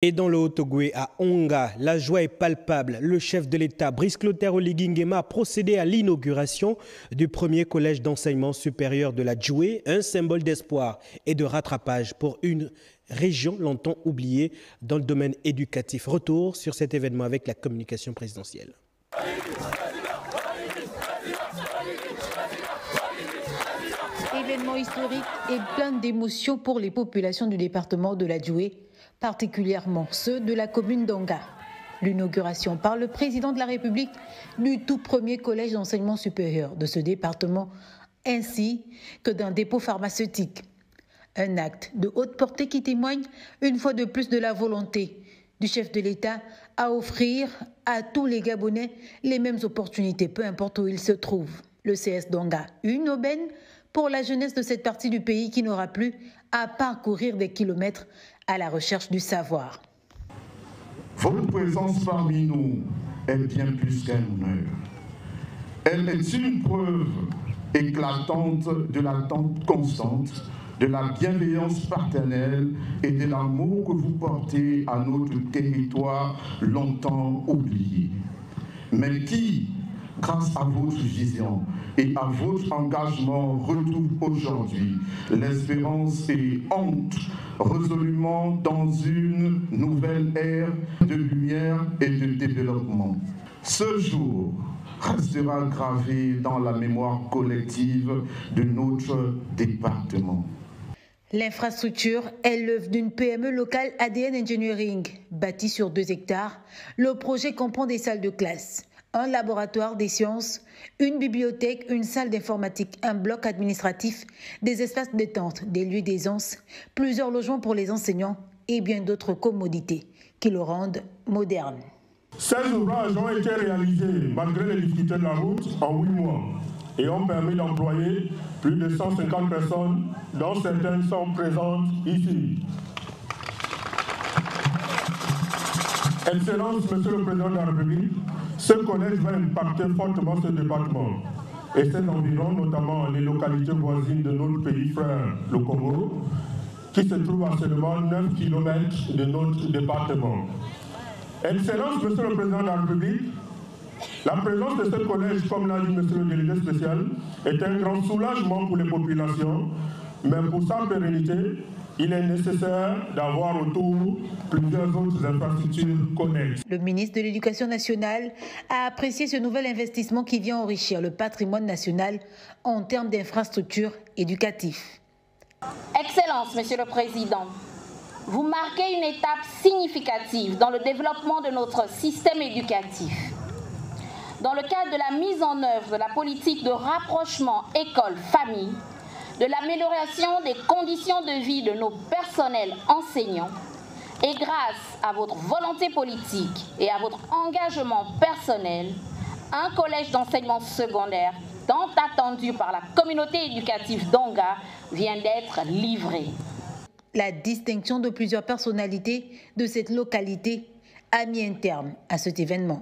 Et dans le Haut-Ogooué, à Onga, la joie est palpable. Le chef de l'État, Brice Clotaire Oligui Nguema, a procédé à l'inauguration du premier collège d'enseignement supérieur de la Djoué, un symbole d'espoir et de rattrapage pour une région longtemps oubliée dans le domaine éducatif. Retour sur cet événement avec la communication présidentielle. Événement historique et plein d'émotions pour les populations du département de la Djoué, particulièrement ceux de la commune d'Onga. L'inauguration par le président de la République du tout premier collège d'enseignement supérieur de ce département, ainsi que d'un dépôt pharmaceutique. Un acte de haute portée qui témoigne une fois de plus de la volonté du chef de l'État à offrir à tous les Gabonais les mêmes opportunités, peu importe où ils se trouvent. Le CS d'Onga, une aubaine pour la jeunesse de cette partie du pays qui n'aura plus à parcourir des kilomètres à la recherche du savoir. Votre présence parmi nous est bien plus qu'un honneur. Elle est une preuve éclatante de l'attente constante, de la bienveillance paternelle et de l'amour que vous portez à notre territoire longtemps oublié, mais qui, grâce à votre vision et à votre engagement, retrouve aujourd'hui l'espérance et entre résolument dans une nouvelle ère de lumière et de développement. Ce jour restera gravé dans la mémoire collective de notre département. L'infrastructure est l'œuvre d'une PME locale ADN Engineering. Bâtie sur 2 hectares, le projet comprend des salles de classe, un laboratoire des sciences, une bibliothèque, une salle d'informatique, un bloc administratif, des espaces de détente, des lieux d'aisance, plusieurs logements pour les enseignants et bien d'autres commodités qui le rendent moderne. Ces ouvrages ont été réalisés malgré les difficultés de la route en 8 mois et ont permis d'employer plus de 150 personnes, dont certaines sont présentes ici. Excellence, Monsieur le Président de la République, ce collège va impacter fortement ce département et ses environs, notamment les localités voisines de notre pays frère, le Congo, qui se trouve à seulement 9 km de notre département. Excellence, Monsieur le Président de la République, la présence de ce collège, comme l'a dit Monsieur le délégué spécial, est un grand soulagement pour les populations, mais pour sa pérennité, il est nécessaire d'avoir autour plusieurs autres infrastructures connexes. Le ministre de l'Éducation nationale a apprécié ce nouvel investissement qui vient enrichir le patrimoine national en termes d'infrastructures éducatives. Excellence, Monsieur le Président, vous marquez une étape significative dans le développement de notre système éducatif. Dans le cadre de la mise en œuvre de la politique de rapprochement école-famille, de l'amélioration des conditions de vie de nos personnels enseignants et grâce à votre volonté politique et à votre engagement personnel, un collège d'enseignement secondaire tant attendu par la communauté éducative d'Onga vient d'être livré. La distinction de plusieurs personnalités de cette localité a mis un terme à cet événement.